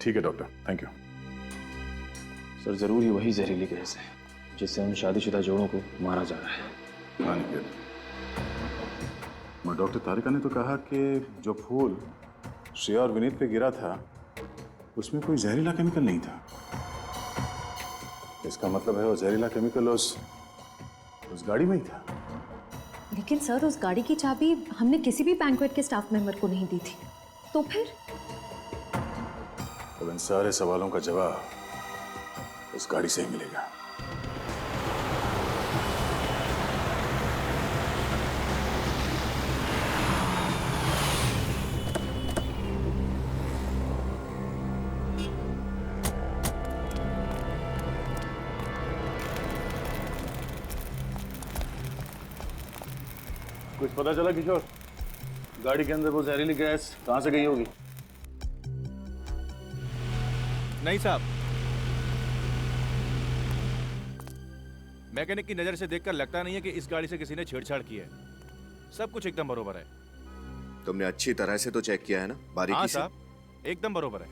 ठीक है doctor, thank you. Sir जरूर ही वही जहरीली गैस है जिससे उन शादीशुदा जोड़ों को मारा जा रहा है। हाँ निखिल, मगर डॉक्टर तारिका ने तो कहा कि जो फूल श्रेया और विनीत पे गिरा था उसमें कोई जहरीला केमिकल नहीं था। इसका मतलब है वो जहरीला केमिकल उस गाड़ी में ही था। लेकिन सर उस गाड़ी की चाबी हमने किसी भी बैंक्वेट के स्टाफ मेंबर को नहीं दी थी, तो फिर? अब इन सारे सवालों का जवाब उस गाड़ी से ही मिलेगा। कुछ पता चला किशोर, गाड़ी के अंदर वो जहरीली गैस कहां से गई होगी? नहीं साहब, मैकेनिक की नजर से देखकर लगता नहीं है कि इस गाड़ी से किसी ने छेड़छाड़ की है। सब कुछ एकदम बरोबर है। तुमने अच्छी तरह से तो चेक किया है ना, बारीकी हाँ से? साहब, एकदम बरोबर है।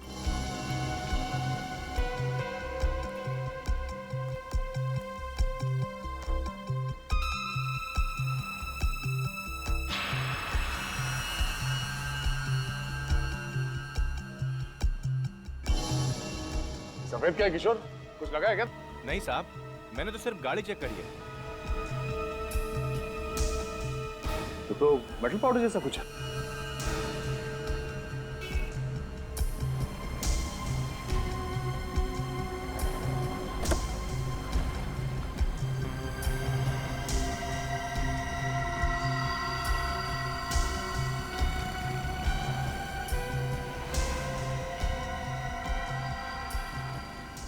सफेद क्या है किशोर, कुछ लगा है क्या? नहीं साहब, मैंने तो सिर्फ गाड़ी चेक करी है। तो मेटल पाउडर जैसा कुछ है।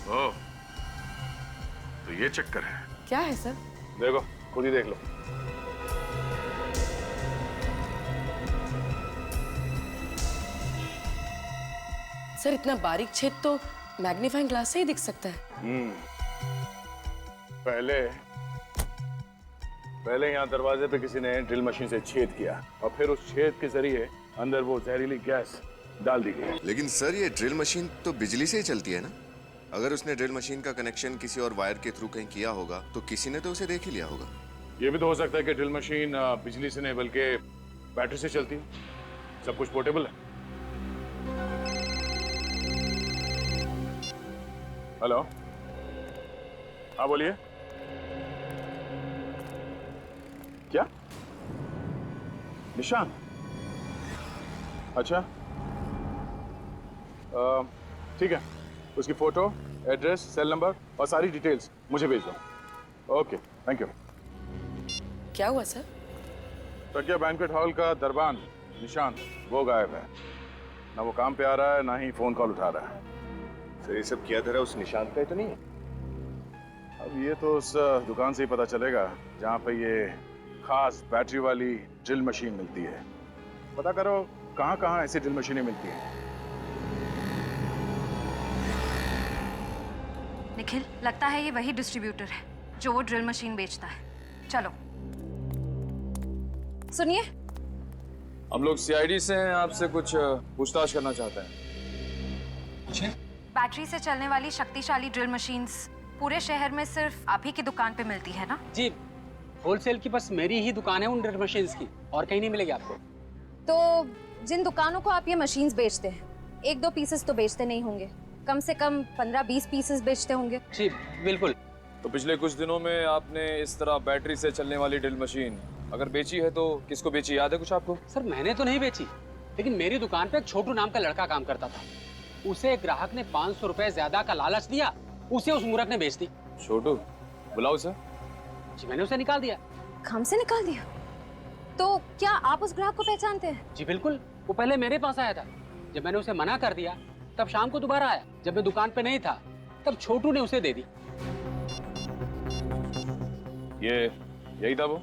ओह, तो ये चक्कर है। क्या है सर? देखो, खुद ही देख लो। सर इतना बारीक छेद तो मैग्नीफाइंग ग्लास से ही दिख सकता है। पहले यहाँ दरवाजे पे किसी ने ड्रिल मशीन से छेद किया और फिर उस छेद के जरिए अंदर वो जहरीली गैस डाल दी गई। लेकिन सर ये ड्रिल मशीन तो बिजली से ही चलती है ना? अगर उसने ड्रिल मशीन का कनेक्शन किसी और वायर के थ्रू कहीं किया होगा तो किसी ने तो उसे देख ही लिया होगा। ये भी तो हो सकता है कि ड्रिल मशीन बिजली से नहीं बल्कि बैटरी से चलती है। सब कुछ पोर्टेबल है। हेलो, हाँ बोलिए। क्या? निशान? अच्छा, ठीक है, उसकी फोटो, एड्रेस, सेल नंबर और सारी डिटेल्स मुझे भेज दो। Okay, thank you. क्या हुआ सर? प्रज्ञा बैंक्वेट हॉल का दरबान निशान वो गायब है। ना वो काम पे आ रहा है, ना ही फोन कॉल उठा रहा है। सर ये सब किया धरा उस निशान का ही तो नहीं है? अब ये तो उस दुकान से ही पता चलेगा जहाँ पे ये खास बैटरी वाली ड्रिल मशीन मिलती है। पता करो कहाँ कहाँ ऐसी ड्रिल मशीनें मिलती हैं। निखिल, लगता है ये वही डिस्ट्रीब्यूटर है जो वो ड्रिल मशीन बेचता है। चलो। सुनिए, हम लोग सीआईडी से हैं, आपसे कुछ पूछताछ करना चाहते हैं। बैटरी से चलने वाली शक्तिशाली ड्रिल मशीन्स पूरे शहर में सिर्फ आप ही की दुकान पे मिलती है ना? जी, होलसेल की बस मेरी ही दुकान है उन ड्रिल मशीन्स की, और कहीं नहीं मिलेगी आपको। तो जिन दुकानों को आप ये मशीन्स बेचते हैं, 1-2 पीसेस तो बेचते नहीं होंगे, कम से कम 15-20 पीसेस बेचते होंगे। जी बिल्कुल। तो पिछले कुछ दिनों में आपने इस तरह बैटरी से चलने वाली ड्रिल मशीन अगर बेची है तो किसको बेची, याद है कुछ आपको? सर मैंने तो नहीं बेची, लेकिन मेरी दुकान पे एक छोटू नाम का लड़का काम करता था। उसे एक ग्राहक ने 500 रुपए ज्यादा का लालच दिया, उसे उस मूर्ख ने बेच दी। छोटू, बुलाओ सर। जी मैंने उसे निकाल दिया। काम से निकाल दिया? तो क्या आप उस ग्राहक को पहचानते हैं? जी बिल्कुल, वो पहले मेरे पास आया था। जब मैंने उसे मना कर दिया तब शाम को दोबारा आया। जब मैं दुकान पे नहीं था तब छोटू ने उसे दे दी। ये यही था वो?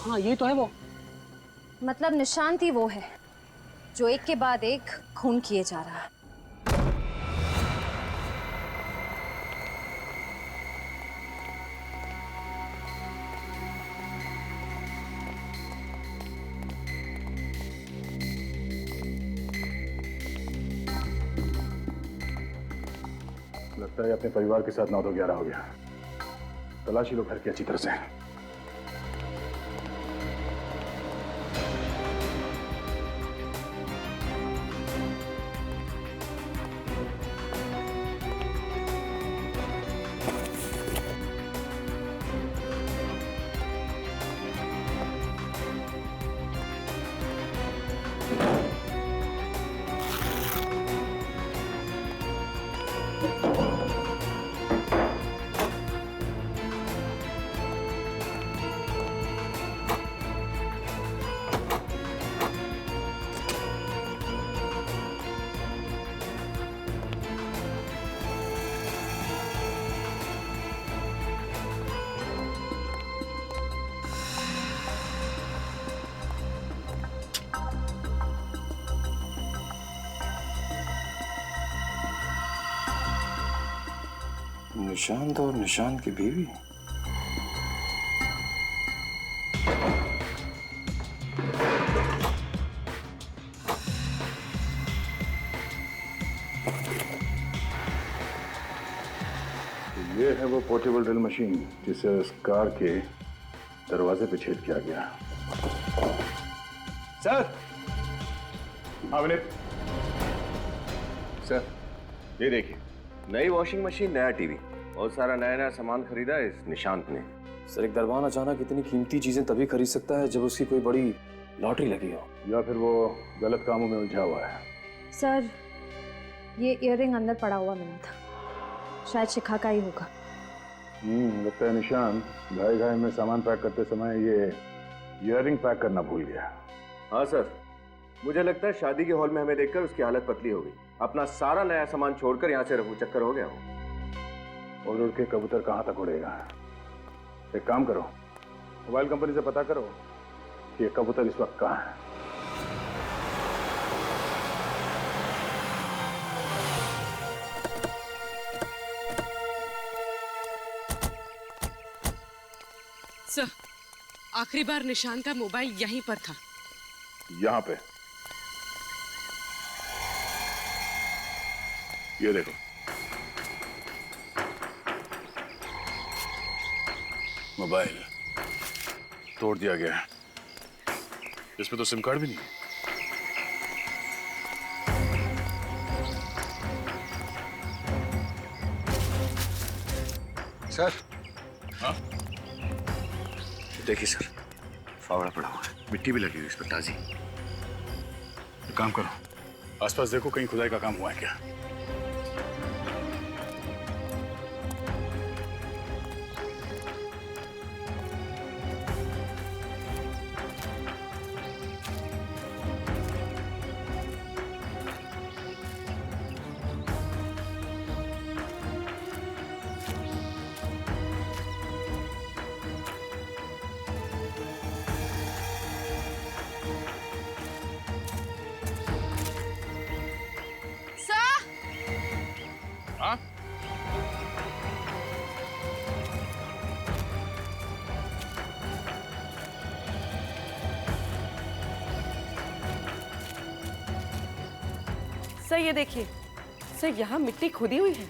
हाँ ये तो है वो। मतलब निशांति वो है जो एक के बाद एक खून किए जा रहा है। लगता है अपने परिवार के साथ 9 तो 11 हो गया। तलाशी लो घर की अच्छी तरह से। निशांत और निशांत की बीवी। ये है वो पोर्टेबल ड्रिल मशीन जिसे उस कार के दरवाजे पे छेद किया गया। सर। हाँ विनीत। सर, ये देखिए, नई वॉशिंग मशीन, नया टीवी, बहुत सारा नया नया सामान खरीदा है इस निशांत ने। सर, एक दरबान अचानक इतनी कीमती चीजें तभी खरीद सकता है जब उसकी कोई बड़ी लॉटरी लगी हो, या फिर वो गलत कामों में उलझा हुआ है। सर, ये इयररिंग अंदर पड़ा हुआ मिला था, शायद शिखा का ही होगा। लगता है निशांत घाई घाई में सामान पैक करते समय ये इयररिंग पैक करना भूल गया। हाँ सर, मुझे लगता है शादी के हॉल में हमें देखकर उसकी हालत पतली हो गई, अपना सारा नया सामान छोड़कर यहाँ से रफू चक्कर हो गया वो। और उड़ के कबूतर कहाँ तक उड़ेगा? एक काम करो, मोबाइल कंपनी से पता करो कि ये कबूतर इस वक्त कहाँ है। सर, आखिरी बार निशांत का मोबाइल यहीं पर था। यहाँ पे ये देखो, मोबाइल तोड़ दिया गया है। इसमें तो सिम कार्ड भी नहीं है। सर। हाँ? देखिए सर, फावड़ा पड़ा हुआ है, मिट्टी भी लगी हुई इस पर ताजी। एक काम करो, आसपास देखो कहीं खुदाई का काम हुआ है क्या। हाँ? सर, ये देखिए, सर यहाँ मिट्टी खुदी हुई है।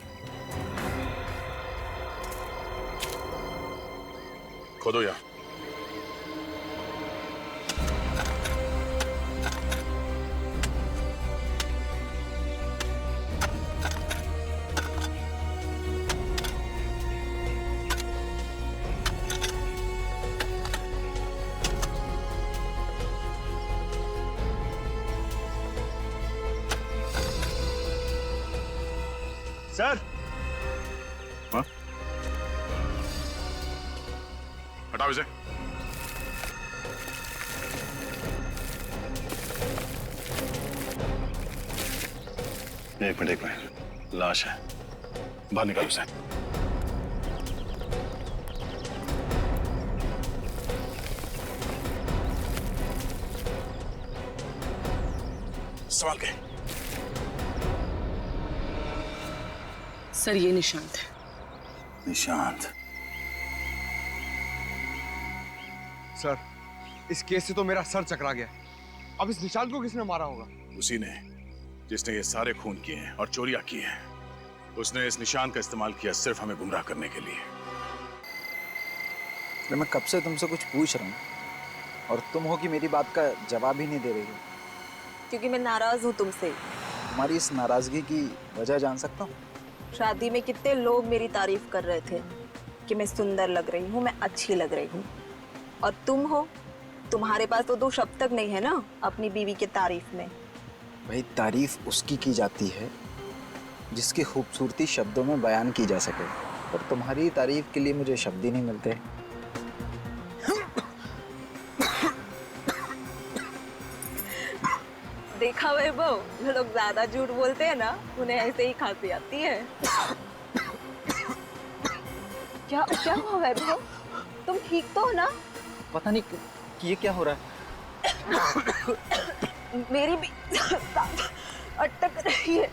खोदो यहाँ। सर। हाँ? हटाओ इसे। एक मिनट, लाश है, बाहर निकालो उसे। संभाल के। सर, ये निशांत है। निशांत? सर, इस केस से तो मेरा सर चकरा गया। अब इस निशांत को किसने मारा होगा? उसी ने जिसने ये सारे खून किए हैं और चोरियां की हैं। उसने इस निशान का इस्तेमाल किया सिर्फ हमें गुमराह करने के लिए। मैं कब से तुमसे कुछ पूछ रहा हूँ और तुम हो कि मेरी बात का जवाब ही नहीं दे रही हो। क्योंकि मैं नाराज हूँ तुमसे। तुम्हारी इस नाराजगी की वजह जान सकता हूँ? शादी में कितने लोग मेरी तारीफ कर रहे थे कि मैं सुंदर लग रही हूँ, मैं अच्छी लग रही हूँ, और तुम हो, तुम्हारे पास तो 2 शब्द तक नहीं है ना अपनी बीवी की तारीफ में। भाई तारीफ उसकी की जाती है जिसकी खूबसूरती शब्दों में बयान की जा सके, और तुम्हारी तारीफ के लिए मुझे शब्द ही नहीं मिलते। देखा वैभव, जो लोग ज्यादा झूठ बोलते हैं ना उन्हें ऐसे ही खांसी आती है। क्या क्या हुआ वैभव, तुम ठीक तो हो ना? पता नहीं कि ये क्या हो रहा है। मेरी भी सांस अटक रही है।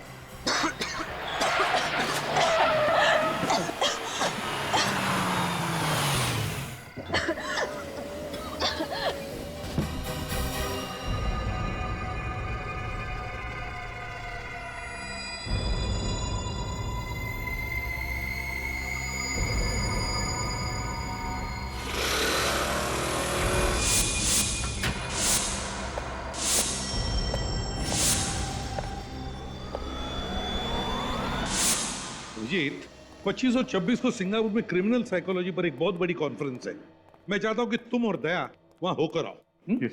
अभिजीत, 25 और 26 को सिंगापुर में क्रिमिनल साइकोलॉजी पर एक बहुत बड़ी कॉन्फ्रेंस है। मैं चाहता हूं कि तुम और दया वहां होकर आओ। नहीं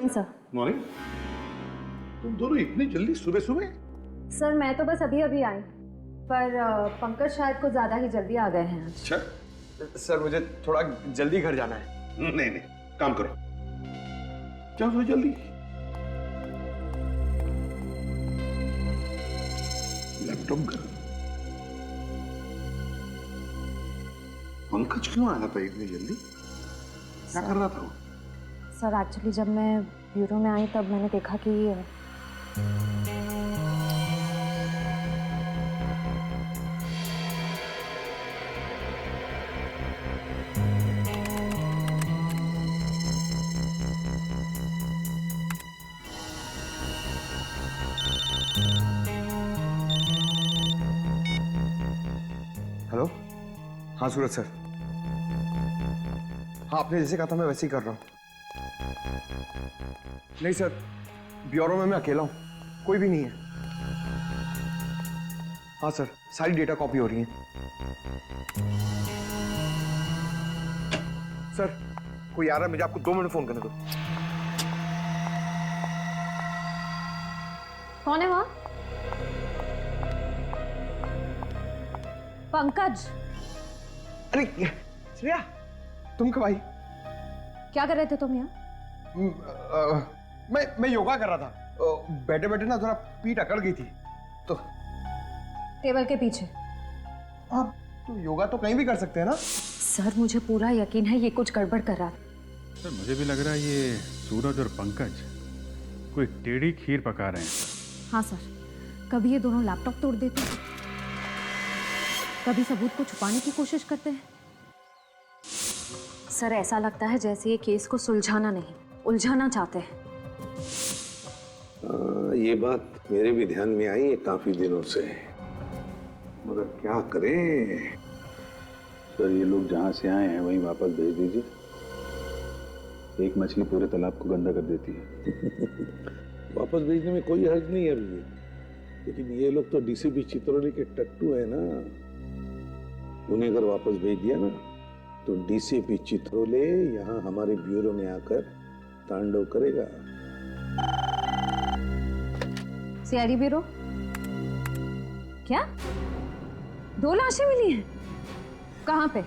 सर। मॉर्निंग। तुम दोनों इतनी जल्दी सुबह सुबह? सर मैं तो बस अभी अभी आई, पर पंकज शायद कुछ ज्यादा ही जल्दी आ गए हैं। अच्छा। सर मुझे थोड़ा जल्दी घर जाना है। नहीं नहीं, काम करो, जाओ थोड़ी जल्दी। लैपटॉप कर। पंकज क्यों आया था इतनी जल्दी? क्या कर रहा था वो? सर एक्चुअली जब मैं ब्यूरो में आई तब मैंने देखा कि हेलो, हाँ सूरज सर। हाँ, आपने जैसे कहा था मैं वैसे ही कर रहा हूँ। नहीं सर, ब्यूरो में मैं अकेला हूँ, कोई भी नहीं है। हाँ सर, सारी डेटा कॉपी हो रही है। सर कोई आ रहा है, मुझे आपको 2 मिनट फोन करने दो। कौन है वहाँ? पंकज। अरे श्रेया, तुम कब आई? क्या कर रहे थे तुम यहाँ? मैं योगा कर रहा था। बैठे बैठे ना थोड़ा पीठ अकड़ गई थी तो। टेबल के पीछे। आप तो योगा तो कहीं भी कर सकते हैं ना? सर मुझे पूरा यकीन है ये कुछ गड़बड़ कर रहा है। सर मुझे भी लग रहा है ये सूरज और पंकज कोई टेढ़ी खीर पका रहे हैं। हाँ सर, कभी ये दोनों लैपटॉप तोड़ देते हैं, कभी सबूत को छुपाने की कोशिश करते हैं। सर ऐसा लगता है जैसे ये केस को सुलझाना नहीं, उलझाना चाहते हैं। ये बात मेरे भी ध्यान में आई है काफी दिनों से, मगर क्या करें। सर ये लोग जहाँ से आए हैं वहीं वापस भेज दीजिए। एक मछली पूरे तालाब को गंदा कर देती है। वापस भेजने में कोई हर्ज नहीं है अभी, लेकिन ये लोग तो डीसीपी चित्रोली के टट्टू है ना। उन्हें अगर वापस भेज दिया ना तो डीसीपी चित्रोले यहाँ हमारे ब्यूरो में आकर तांडव करेगा। CID bureau? क्या 2 लाशें मिली हैं? कहाँ पे?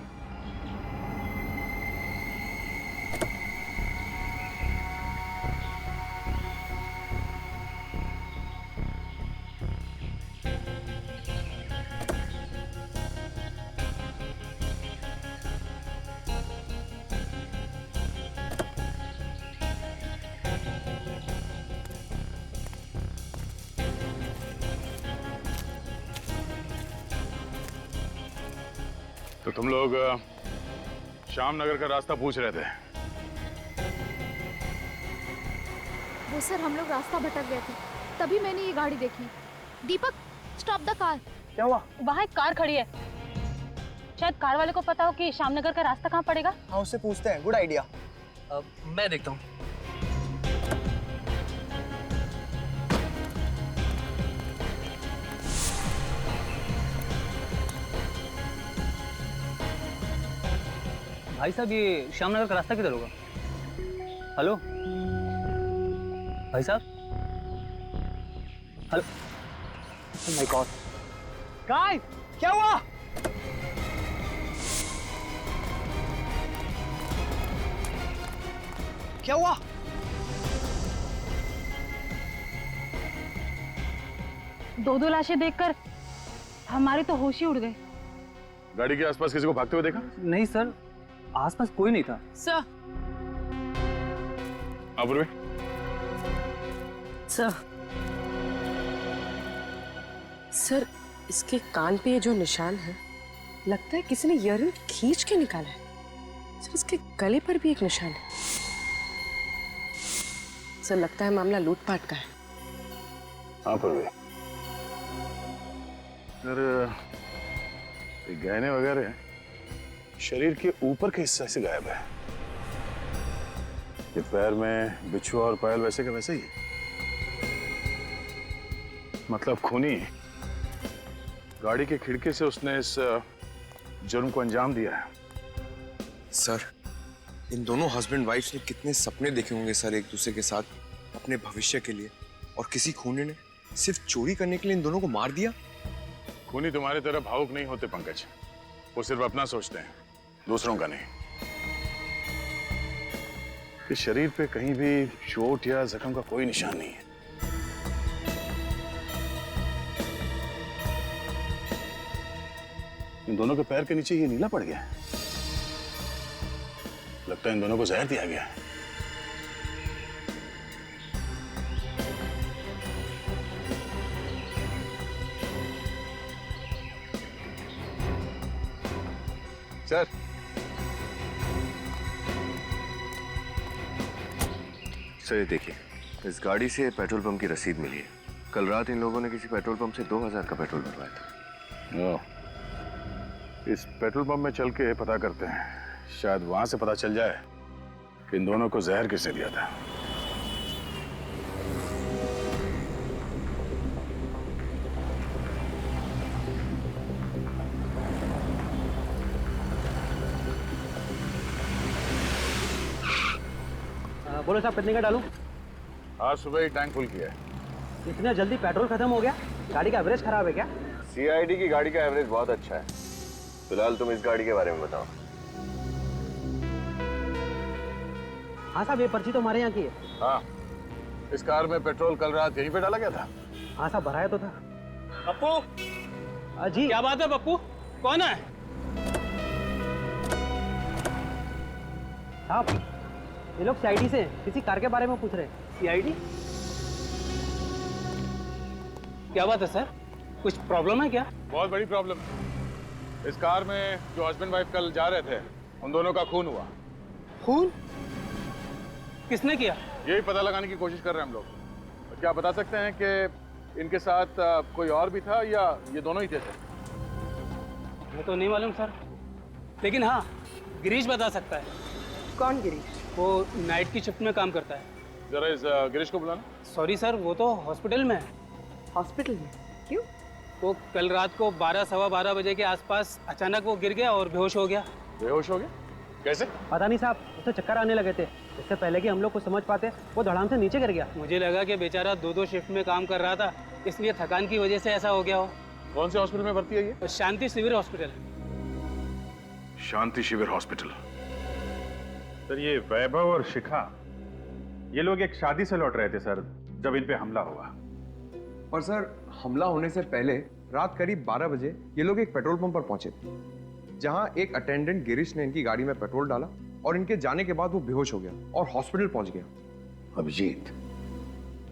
तो तुम लोग श्याम नगर का रास्ता पूछ रहे थे? वो सर हम लोग रास्ता भटक गए थे, तभी मैंने ये गाड़ी देखी। दीपक स्टॉप द कार। क्या हुआ? वहाँ एक कार खड़ी है, शायद कार वाले को पता हो कि श्यामनगर का रास्ता कहाँ पड़ेगा। हाँ उससे पूछते हैं, गुड आइडिया। मैं देखता हूँ। भाई साहब ये श्यामनगर का रास्ता किधर होगा? हेलो भाई साहब, hello. Oh my God guys, क्या हुआ? क्या हुआ? दो लाशें देखकर हमारे तो होश ही उड़ गए। गाड़ी के आसपास किसी को भागते हुए देखा? नहीं सर, आसपास कोई नहीं था। सर। अपूर्वी। सर, इसके कान पे ये जो निशान है, लगता है किसी ने ईयररिंग खींच के निकाला है। सर, इसके गले पर भी एक निशान है। सर, लगता है मामला लूटपाट का है। हाँ पूर्वी। सर, ये गहने वगैरह शरीर के ऊपर के हिस्से से गायब है। ये पैर में बिच्छू और पायल वैसे का वैसे ही, मतलब खूनी। गाड़ी के खिड़की से उसने इस जुर्म को अंजाम दिया है। सर, इन दोनों हस्बैंड वाइफ्स ने कितने सपने देखे होंगे सर एक दूसरे के साथ, अपने भविष्य के लिए, और किसी खूनी ने सिर्फ चोरी करने के लिए इन दोनों को मार दिया। खूनी तुम्हारी तरह भावुक नहीं होते पंकज, वो सिर्फ अपना सोचते हैं, दूसरों का नहीं। इस शरीर पे कहीं भी चोट या जख्म का कोई निशान नहीं है। इन दोनों के पैर के नीचे ये नीला पड़ गया है। लगता है इन दोनों को जहर दिया गया है। सर, सर देखिए, इस गाड़ी से पेट्रोल पंप की रसीद मिली है। कल रात इन लोगों ने किसी पेट्रोल पंप से 2000 का पेट्रोल भरवाया था। इस पेट्रोल पंप में चल के पता करते हैं, शायद वहां से पता चल जाए कि इन दोनों को जहर किसने दिया था। बोलो साहब, कितने का डालूं? आज सुबह ही टैंक फुल किया है। इतना जल्दी पेट्रोल खत्म हो गया? गाड़ी का एवरेज खराब है क्या? CID की गाड़ी का एवरेज बहुत अच्छा है। फिलहाल तुम इस गाड़ी के बारे में बताओ। हाँ साहब, ये पर्ची तो हमारे यहाँ की है। हाँ, इस कार में पेट्रोल कल रात यहीं पे डाला गया था। हाँ साहब, भराया तो था। पप्पू जी क्या बात है? पप्पू कौन है? साहब, ये लोग CID से किसी कार के बारे में पूछ रहे हैं। CID? क्या बात है सर, कुछ प्रॉब्लम है क्या? बहुत बड़ी प्रॉब्लम है। इस कार में जो हस्बैंड वाइफ कल जा रहे थे, उन दोनों का खून हुआ। खून? किसने किया? यही पता लगाने की कोशिश कर रहे हैं हम लोग। क्या बता सकते हैं कि इनके साथ कोई और भी था या ये दोनों ही थे? वो तो नहीं मालूम सर, लेकिन हाँ, गिरीश बता सकता है। कौन गिरीश? वो नाइट की शिफ्ट में काम करता है। जरा इस गिरीश को बुलाना। सॉरी सर, वो तो हॉस्पिटल में है। हॉस्पिटल में? क्यों? वो कल रात को 12 सवा 12 बजे के आसपास अचानक वो गिर गया और बेहोश हो गया। बेहोश हो गया? कैसे? पता नहीं साहब, उसे चक्कर आने लगे थे। इससे पहले कि हम लोग कुछ समझ पाते, वो धड़ाम से नीचे गिर गया। मुझे लगा कि बेचारा 2-2 शिफ्ट में काम कर रहा था, इसलिए थकान की वजह से ऐसा हो गया हो। कौन से हॉस्पिटल में भर्ती है ये? शांति शिविर हॉस्पिटल। शांति शिविर हॉस्पिटल। सर, ये वैभव और शिखा, ये लोग एक शादी से लौट रहे थे सर, जब इन पे हमला हुआ। और सर, हमला होने से पहले रात करीब 12 बजे ये लोग एक पेट्रोल पंप पर पहुंचे, जहां एक अटेंडेंट गिरीश ने इनकी गाड़ी में पेट्रोल डाला और इनके जाने के बाद वो बेहोश हो गया और हॉस्पिटल पहुंच गया। अभिजीत,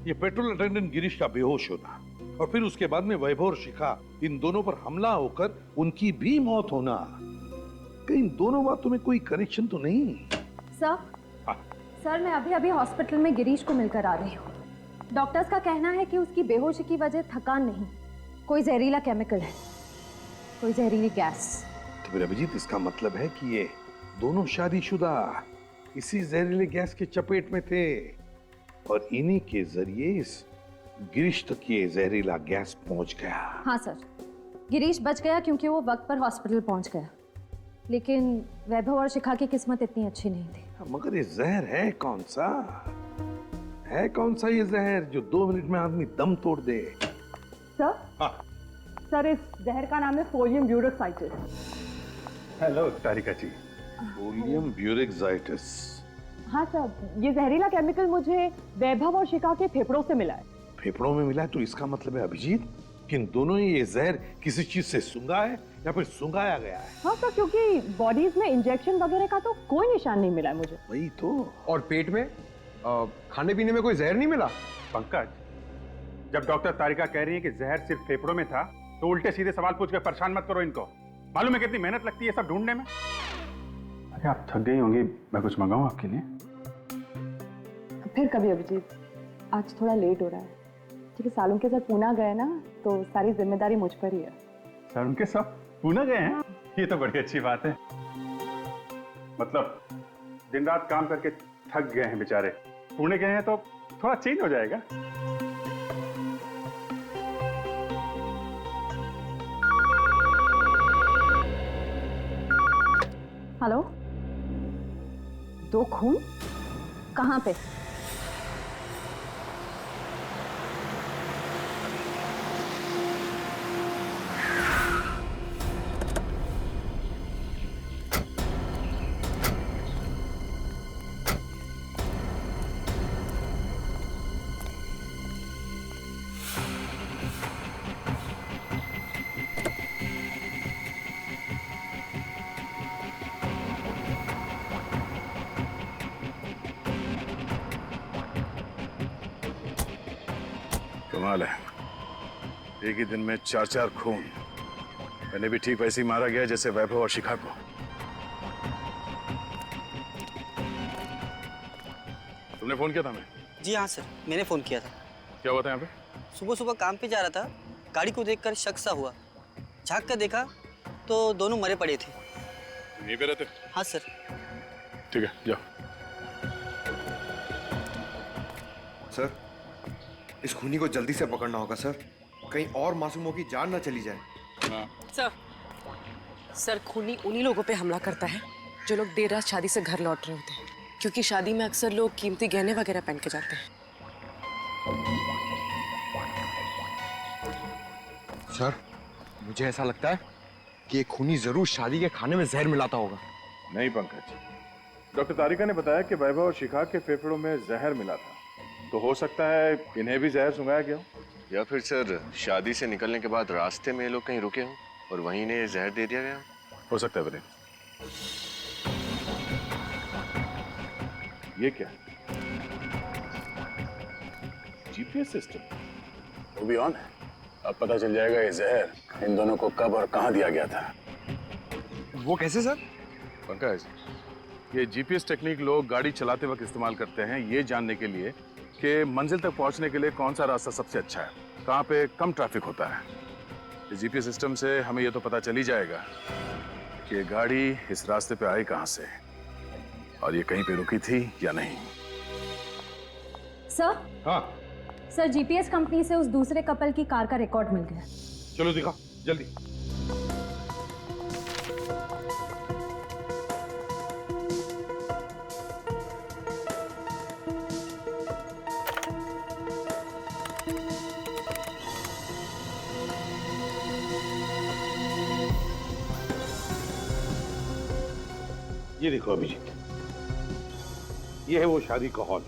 ये पेट्रोल अटेंडेंट गिरीश का बेहोश होना और फिर उसके बाद में वैभव और शिखा, इन दोनों पर हमला होकर उनकी भी मौत होना, कहीं इन दोनों बातों में कोई कनेक्शन तो नहीं? सर, मैं अभी अभी हॉस्पिटल में गिरीश को मिलकर आ रही हूँ। डॉक्टर्स का कहना है कि उसकी बेहोशी की वजह थकान नहीं, कोई जहरीला केमिकल है। कोई जहरीली गैस। तो फिर अभिजीत इसका मतलब है कि ये दोनों शादीशुदा इसी जहरीले गैस के चपेट में थे और इन्हीं के जरिए इस गिरीश तक ये जहरीला गैस पहुंच गया। हाँ सर, गिरीश बच गया क्योंकि वो वक्त पर हॉस्पिटल पहुंच गया, लेकिन वैभव और शिखा की किस्मत इतनी अच्छी नहीं थी। मगर ये जहर है कौन सा? है कौन सा ये जहर जो 2 मिनट में आदमी दम तोड़ दे? सर, हाँ। सर इस जहर का नाम है फोलियम ब्यूरोक्साइटिस। हेलो तारिका जी। फोलियम ब्यूरोक्साइटिस। हाँ सर, ये जहरीला केमिकल मुझे वैभव और शिखा के फेफड़ों से मिला है। फेफड़ों में मिला है तो इसका मतलब है अभिजीत कि इन दोनों ही ये जहर किसी चीज से सूंघा है या फिर सूंघाया गया है। हाँ सर, क्योंकि बॉडीज में इंजेक्शन वगैरह का तो कोई निशान नहीं मिला है मुझे। वही तो। और पेट में खाने पीने में कोई जहर नहीं मिला? पंकज, जब डॉक्टर तारिका कह रही है कि जहर सिर्फ फेफड़ों में था, तो उल्टे सीधे सवाल पूछ कर परेशान मत करो इनको। मालूम है कितनी मेहनत लगती है सब ढूंढने में। अरे आप थक गई होंगी, मैं कुछ मंगाऊं आपके लिए? फिर कभी अभिजीत, आज थोड़ा लेट हो रहा है क्योंकि सालों के साथ पूना गए ना, तो सारी जिम्मेदारी मुझ पर ही है। सर उनके सब पूना गए हैं? ये तो बड़ी अच्छी बात है। मतलब दिन रात काम करके थक गए हैं बेचारे, पुणे गए हैं तो थोड़ा चेंज हो जाएगा। हेलो, 2 खून कहाँ पे? कमाल है, एक ही दिन में 4 खून। मैंने भी ठीक वैसे ही मारा गया जैसे वैभव और शिखा को। तुमने फोन किया था? मैं जी हाँ सर, मैंने फ़ोन किया था। क्या हुआ था यहाँ पे? सुबह सुबह काम पे जा रहा था, गाड़ी को देखकर शक सा हुआ। झांक कर देखा तो दोनों मरे पड़े थे। यहीं पे रहते? हाँ सर। ठीक है, जाओ। सर, इस खूनी को जल्दी से पकड़ना होगा सर, कहीं और मासूमों की जान ना चली जाए। सर खूनी उन्हीं लोगों पे हमला करता है जो लोग देर रात शादी से घर लौट रहे होते हैं, क्योंकि शादी में अक्सर लोग कीमती गहने वगैरह पहन के जाते हैं। सर, मुझे ऐसा लगता है कि ये खूनी जरूर शादी के खाने में जहर मिलाता होगा। नहीं पंकज, डॉक्टर तारिका ने बताया कि वैभव और शिखा के फेफड़ों में जहर मिला था, तो हो सकता है इन्हें भी जहर सुंघाया गया हो। या फिर सर शादी से निकलने के बाद रास्ते में ये लोग कहीं रुके हों और वहीं इन्हें जहर दे दिया गया हो सकता है। ये क्या? जीपीएस सिस्टम वो भी ऑन है। अब पता चल जाएगा ये जहर इन दोनों को कब और कहां दिया गया था। वो कैसे सर? पंकज, ये जीपीएस टेक्निक लोग गाड़ी चलाते वक्त इस्तेमाल करते हैं ये जानने के लिए कि मंजिल तक पहुंचने के लिए कौन सा रास्ता सबसे अच्छा है, कहां पे कम ट्रैफिक होता है। इस जीपीएस सिस्टम से हमें ये तो पता चल ही जाएगा कि ये गाड़ी इस रास्ते पे आई कहां से और ये कहीं पे रुकी थी या नहीं। सर? हाँ सर, जीपीएस कंपनी से उस दूसरे कपल की कार का रिकॉर्ड मिल गया। चलो दिखा जल्दी। ये देखो अभिजीत, ये है वो शादी का हॉल,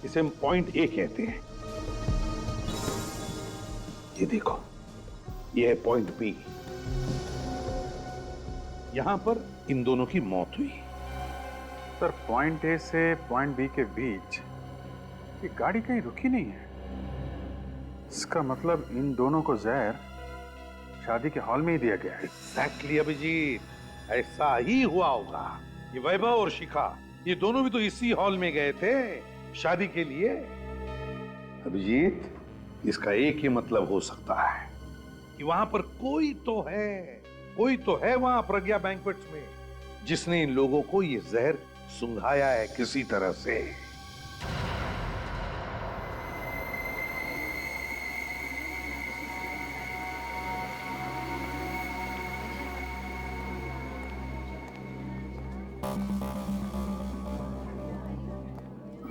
इसे हम पॉइंट ए कहते हैं। ये देखो, ये है पॉइंट बी, यहां पर इन दोनों की मौत हुई। सर पॉइंट ए से पॉइंट बी के बीच ये गाड़ी कहीं रुकी नहीं है। इसका मतलब इन दोनों को जहर शादी के हॉल में ही दिया गया है। एग्जैक्टली अभिजीत, ऐसा ही हुआ होगा। ये वैभव और शिखा ये दोनों भी तो इसी हॉल में गए थे शादी के लिए। अभिजीत, इसका एक ही मतलब हो सकता है कि वहां पर कोई तो है कोई तो है वहां प्रज्ञा बैंक्वेट्स में जिसने इन लोगों को ये जहर सुंघाया है किसी तरह से।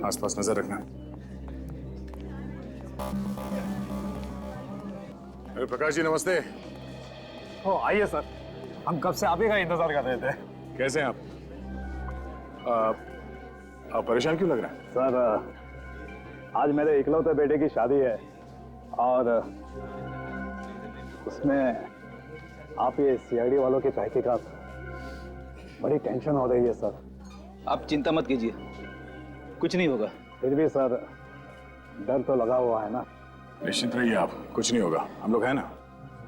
आसपास नजर रखना। अरे प्रकाश जी नमस्ते। ओ आइए सर, हम कब से आप ही का इंतजार कर रहे थे। कैसे हैं आप परेशान क्यों लग रहे हैं? सर आज मेरे इकलौते बेटे की शादी है और उसमें आप ये सीआईडी वालों की तहकीकात, बड़ी टेंशन हो रही है सर। आप चिंता मत कीजिए, कुछ नहीं होगा। फिर भी सर डर तो लगा हुआ है ना। निश्चिंत रहिए आप, कुछ नहीं होगा, हम लोग हैं ना।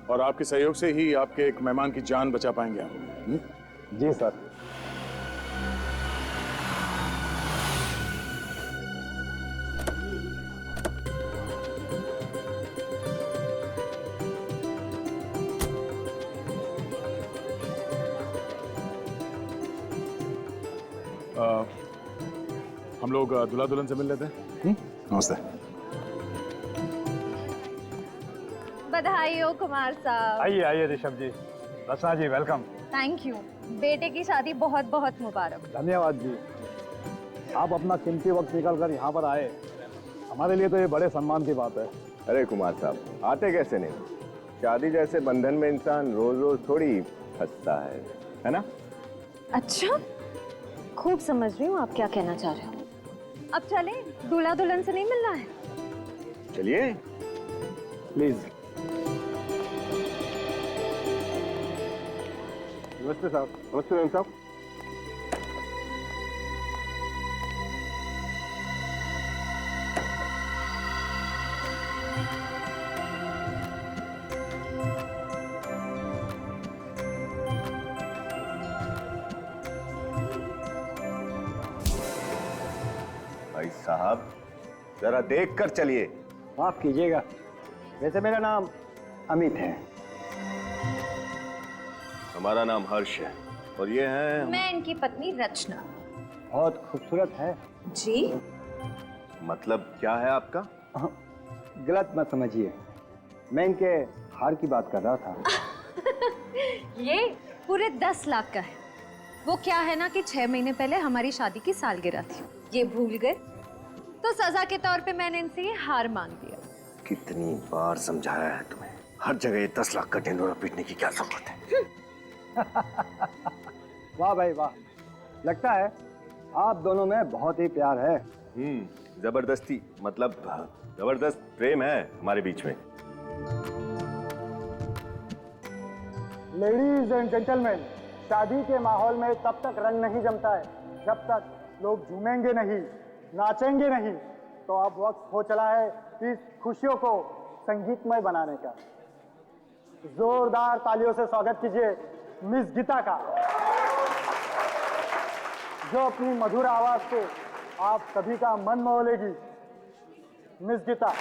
और आपके सहयोग से ही आपके एक मेहमान की जान बचा पाएंगे हम। जी सर। हम लोग दूल्हा दुल्हन से मिल लेते हैं। नमस्ते। बधाई हो कुमार साहब। आइए आइए ऋषभ जी, रचना जी वेलकम। Thank you. बेटे की शादी बहुत बहुत मुबारक। धन्यवाद जी, आप अपना कीमती वक्त निकाल कर यहाँ पर आए, हमारे लिए तो ये बड़े सम्मान की बात है। अरे कुमार साहब आते कैसे नहीं, शादी जैसे बंधन में इंसान रोज रोज थोड़ी फंसता है ना? अच्छा, खूब समझ रही हूँ आप क्या कहना चाह रहे हो। अब चले, दूल्हा दुल्हन से नहीं मिलना है? चलिए प्लीज। नमस्ते साहब। नमस्ते मैम साहब। भाई साहब जरा देख कर चलिए। माफ कीजिएगा, वैसे मेरा नाम अमित है। हमारा नाम हर्ष है और ये है मैं इनकी पत्नी रचना। बहुत खूबसूरत है जी। मतलब क्या है आपका? गलत मत समझिए, मैं इनके हार की बात कर रहा था। ये पूरे 10 लाख का है। वो क्या है ना कि 6 महीने पहले हमारी शादी की सालगिरह थी, ये भूल गए तो सजा के तौर पे मैंने इनसे ये हार मांग लिया। कितनी बार समझाया है तुम्हें, हर जगह ये 10 लाख का ढिंढोरा पीटने की क्या जरूरत है? वाह भाई वाह, लगता है आप दोनों में बहुत ही प्यार है। जबरदस्ती मतलब जबरदस्त प्रेम है हमारे बीच में। लेडीज एंड जेंटलमैन, शादी के माहौल में तब तक रंग नहीं जमता है जब तक लोग झूमेंगे नहीं, नाचेंगे नहीं। तो अब वक्त हो चला है इस खुशियों को संगीतमय बनाने का। जोरदार तालियों से स्वागत कीजिए मिस गीता का, जो अपनी मधुर आवाज से आप सभी का मन मोह लेगी। मिस गीता।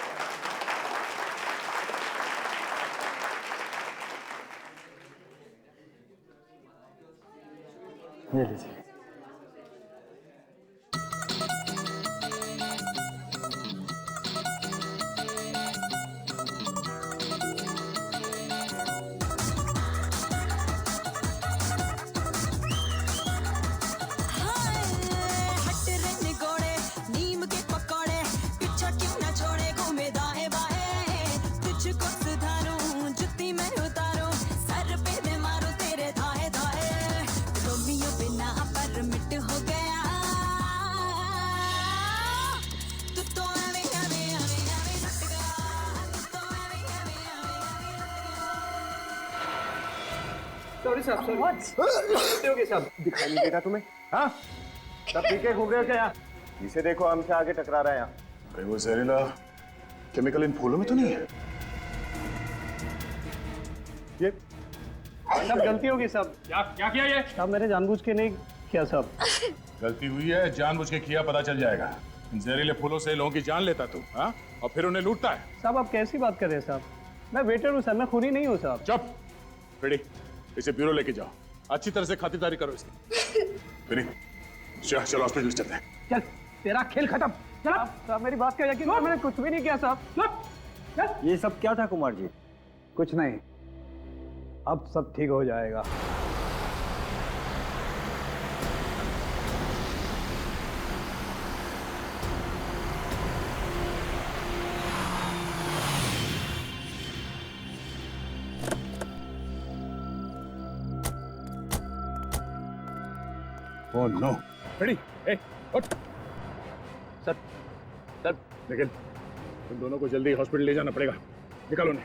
ये लीजिए। सॉरी साहब, दिखाई नहीं देता तुम्हें? हाँ, सब ठीक है, घूम रहे हो क्या यहाँ? इसे देखो, हमसे आगे टकरा रहा है यहाँ। अरे वो जहरीला केमिकल इन फूलों में तो नहीं है? ये सब गलती होगी सब। क्या किया ये? साहब मैंने जानबूझ के नहीं किया साहब। गलती हुई है, जानबूझ के किया, पता चल जाएगा। इन जहरीले फूलों से लोगों की जान लेता तू, हाँ? और फिर उन्हें लूटता है। साहब आप कैसी बात कर रहे हैं साहब? मैं वेटर हूँ सर, मैं खूनी नहीं हूँ साहब। चुप, रेडी। इसे ब्यूरो लेके जाओ, अच्छी तरह से खातिरदारी करो इसकी। विनी, चलो हॉस्पिटल चलते हैं। चल, तेरा खेल खत्म। चल। साहब मेरी बात का यकीन करो, मैंने कुछ भी नहीं किया साहब। ये सब क्या था कुमार जी? कुछ नहीं, अब सब ठीक हो जाएगा। Oh no. रेडी? ए, उठ। सर, सर, लेकिन तुम दोनों को जल्दी हॉस्पिटल ले जाना पड़ेगा। निकालो उन्हें।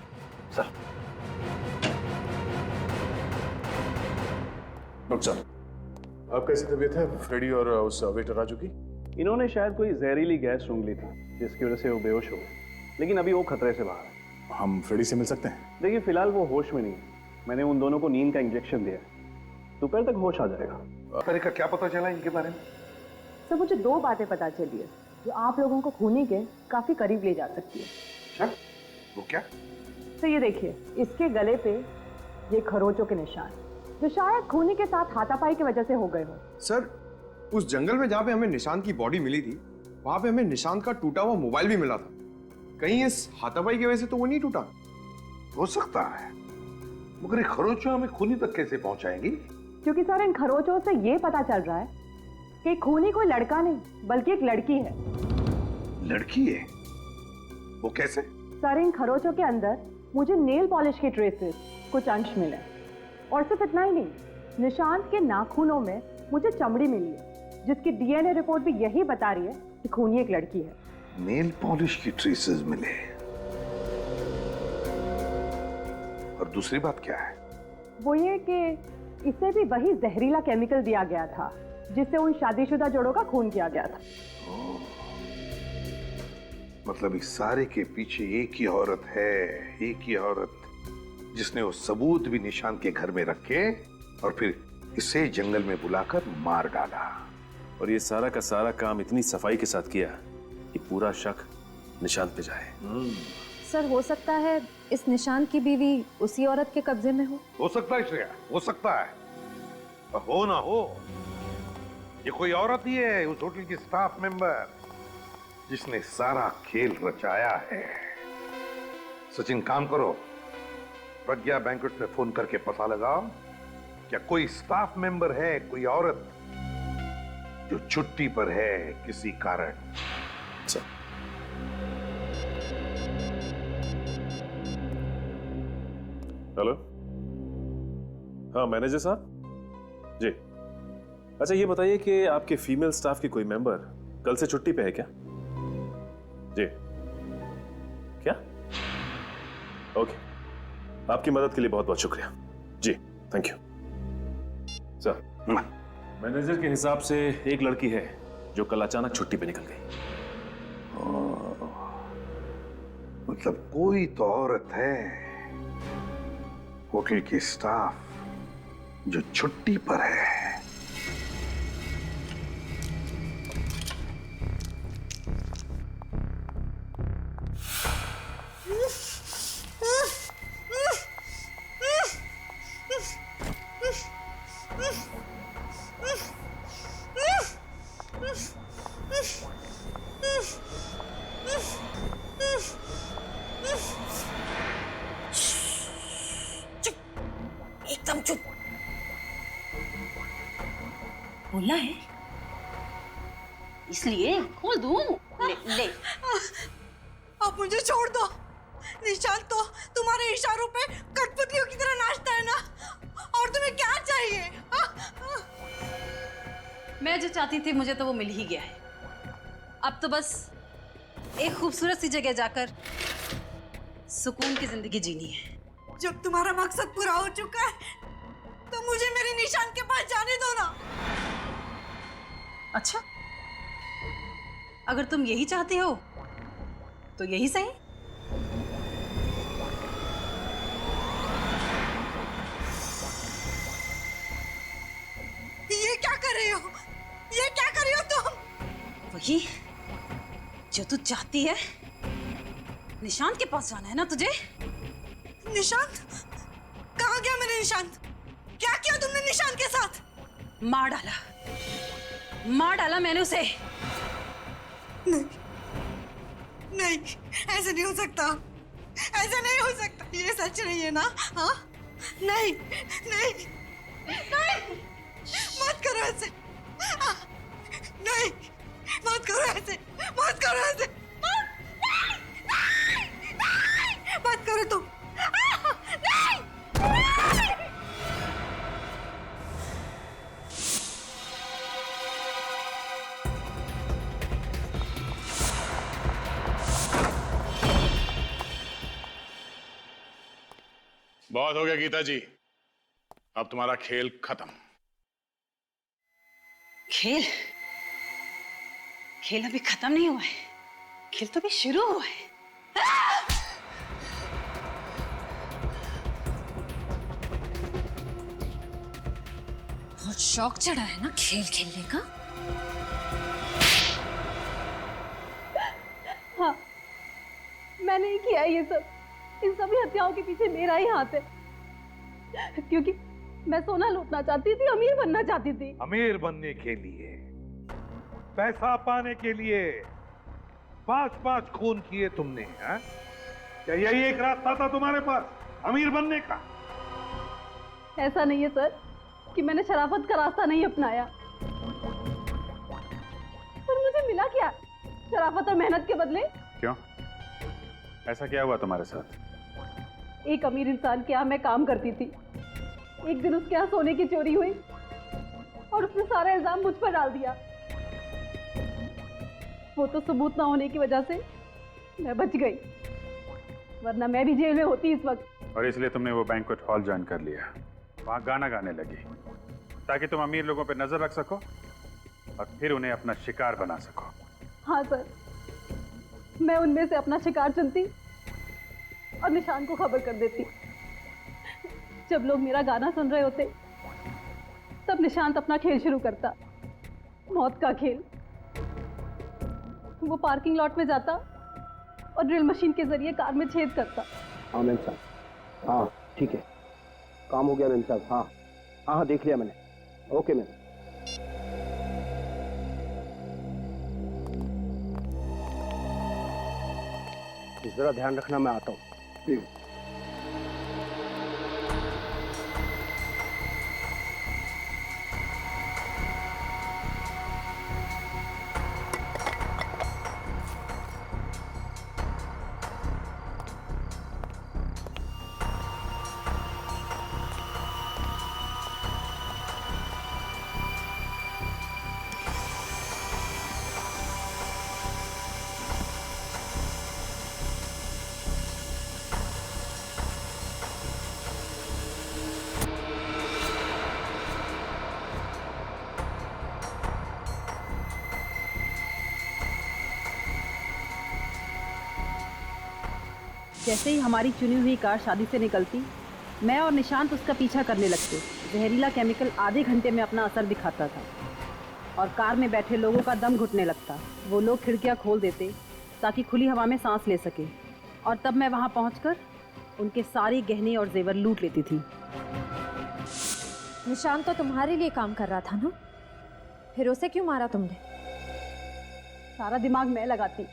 सर। डॉक्टर साहब, आप कैसी तबीयत है फ्रेडी और उस वेटर राजू की? इन्होंने शायद कोई जहरीली गैस सूंघ ली थी, जिसकी वजह से वो बेहोश हो गए, लेकिन अभी वो खतरे से बाहर है। हम फ्रेडी से मिल सकते हैं? देखिए, फिलहाल वो होश में नहीं है। मैंने उन दोनों को नींद का इंजेक्शन दिया है, दोपहर तक होश आ जाएगा। अरे का क्या पता चला इनके बारे में? सर, मुझे 2 बातें पता चली है जो आप लोगों को खूनी के काफी करीब ले जा सकती है। अच्छा, वो क्या? तो ये देखिए, इसके गले पे ये खरोचों के निशान, जो शायद खूनी के साथ हाथापाई की वजह से हो गए हो। सर, उस जंगल में जहाँ पे हमें निशांत की बॉडी मिली थी, वहां पे हमें निशांत का टूटा हुआ मोबाइल भी मिला था। कहीं इस हाथापाई की वजह से तो वो नहीं टूटा? हो सकता है, मगर ये खरोचो हमें खूनी तक कैसे पहुंचाएंगी? क्योंकि सर, इन खरोचों से ये पता चल रहा है कि खूनी कोई लड़का नहीं बल्कि एक लड़की है। लड़की है? वो कैसे? सर, इन खरोचों के अंदर मुझे नेल पॉलिश के ट्रेसेस, कुछ अंश मिले, और सिर्फ इतना ही नहीं, निशांत के नाखूनों में मुझे चमड़ी मिली है, जिसकी डीएनए रिपोर्ट भी यही बता रही है कि खूनी एक लड़की है। नेल पॉलिश की ट्रेसेस मिले, और दूसरी बात क्या है? वो ये कि इसे भी वही जहरीला केमिकल दिया गया था जिससे उन शादीशुदा जोड़ों का खून किया गया था। मतलब इस सारे के पीछे एक ही औरत है, एक ही औरत जिसने वो सबूत भी निशांत के घर में रखे और फिर इसे जंगल में बुलाकर मार डाला। और ये सारा का सारा काम इतनी सफाई के साथ किया कि पूरा शक निशांत पे जाए। सर, हो सकता है इस निशांत की बीवी उसी औरत के कब्जे में हो सकता है श्रेया, हो सकता है, पर हो ना हो, ये कोई औरत ही है, उस होटल की स्टाफ मेंबर जिसने सारा खेल रचाया है। सचिन, काम करो, प्रज्ञा बैंक्वेट में फोन करके पता लगाओ क्या कोई स्टाफ मेंबर है, कोई औरत जो छुट्टी पर है किसी कारण। हेलो, हाँ मैनेजर साहब जी। अच्छा, ये बताइए कि आपके फीमेल स्टाफ की कोई मेंबर कल से छुट्टी पे है क्या? जी, क्या? ओके, आपकी मदद के लिए बहुत बहुत शुक्रिया जी, थैंक यू सर। मैनेजर के हिसाब से एक लड़की है जो कल अचानक छुट्टी पे निकल गई। मतलब कोई तो औरत है होटल की स्टाफ जो छुट्टी पर है। एकदम चुप। बोलना है इसलिए खोल दूं। ले ले। आप मुझे छोड़ दो। निशांत तो तुम्हारे इशारों पे कठपुतलियों की तरह नाचता है ना, और तुम्हें क्या चाहिए? मैं जो चाहती थी मुझे तो वो मिल ही गया है। अब तो बस एक खूबसूरत सी जगह जाकर सुकून की जिंदगी जीनी है। जब तुम्हारा मकसद पूरा हो चुका है तो मुझे मेरे निशांत के पास जाने दो ना। अच्छा, अगर तुम यही चाहते हो तो यही सही। ये क्या कर रही हो? ये क्या कर रही हो तुम? वही जो तू चाहती है। निशांत के पास जाना है ना तुझे? निशांत? कहाँ गया मेरा निशांत? क्या किया तुमने निशान के साथ? मार डाला मैंने उसे। नहीं नहीं, ऐसे नहीं हो सकता, ऐसा नहीं हो सकता। ये सच नहीं है ना? हाँ नहीं नहीं नहीं, मत करो ऐसे, नहीं मत करो ऐसे, मत करो ऐसे, मत करो तुम, नहीं। बहुत हो गया गीता जी, अब तुम्हारा खेल खत्म। खेल अभी खत्म नहीं हुआ है, खेल तो अभी शुरू हुआ है। बहुत शौक चढ़ा है ना खेल खेलने का। हाँ, मैंने ही किया ये सब। इन सभी हत्याओं के पीछे मेरा ही हाथ है, क्योंकि मैं सोना लूटना चाहती थी, अमीर बनना चाहती थी। अमीर बनने के लिए, पैसा पाने के लिए 5-5 खून किए तुमने, हाँ? क्या यही एक रास्ता था तुम्हारे पास अमीर बनने का? ऐसा नहीं है सर कि मैंने शराफत का रास्ता नहीं अपनाया, पर मुझे मिला क्या शराफत और मेहनत के बदले? क्यों, ऐसा क्या हुआ तुम्हारे साथ? एक अमीर इंसान के यहाँ मैं काम करती थी। एक दिन उसके यहाँ सोने की चोरी हुई और उसने सारा इल्जाम मुझ पर डाल दिया। वो तो सबूत ना होने की वजह से मैं बच गई, वरना मैं भी जेल में होती इस वक्त। और इसलिए तुमने वो बैंक्वेट हॉल ज्वाइन कर लिया, वहां गाना गाने लगी, ताकि तुम अमीर लोगों पर नजर रख सको और फिर उन्हें अपना शिकार बना सको। हाँ सर, मैं उनमें से अपना शिकार चुनती और निशान को खबर कर देती। जब लोग मेरा गाना सुन रहे होते तब निशांत अपना खेल शुरू करता, मौत का खेल। वो पार्किंग लॉट में जाता और ड्रिल मशीन के जरिए कार में छेद करता। हाँ मैम साहब, हाँ ठीक है, काम हो गया मैम साहब। हाँ हाँ हाँ, देख लिया मैंने। Okay ma'am. जरा ध्यान रखना, मैं आता हूँ। जैसे ही हमारी चुनी हुई कार शादी से निकलती, मैं और निशांत उसका पीछा करने लगते। जहरीला केमिकल आधे घंटे में अपना असर दिखाता था और कार में बैठे लोगों का दम घुटने लगता। वो लोग खिड़कियां खोल देते ताकि खुली हवा में सांस ले सके, और तब मैं वहां पहुंचकर उनके सारे गहने और जेवर लूट लेती थी। निशान तो तुम्हारे लिए काम कर रहा था ना, फिर उसे क्यों मारा तुमने? सारा दिमाग मैं लगाती,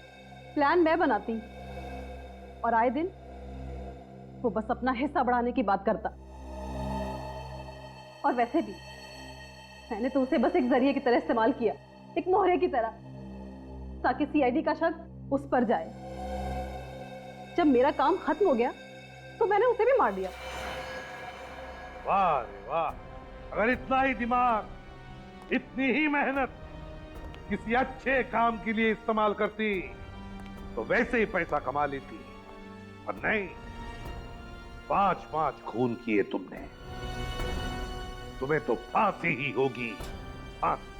प्लान मैं बनाती, और आए दिन वो बस अपना हिस्सा बढ़ाने की बात करता। और वैसे भी मैंने तो उसे बस एक जरिए की तरह इस्तेमाल किया, एक मोहरे की तरह, ताकि सीआईडी का शक उस पर जाए। जब मेरा काम खत्म हो गया तो मैंने उसे भी मार दिया। वाह रे वाह, अगर इतना ही दिमाग, इतनी ही मेहनत किसी अच्छे काम के लिए इस्तेमाल करती तो वैसे ही पैसा कमा लेती, और नहीं, 5-5 खून किए तुमने, तुम्हें तो फांसी ही होगी, फांसी।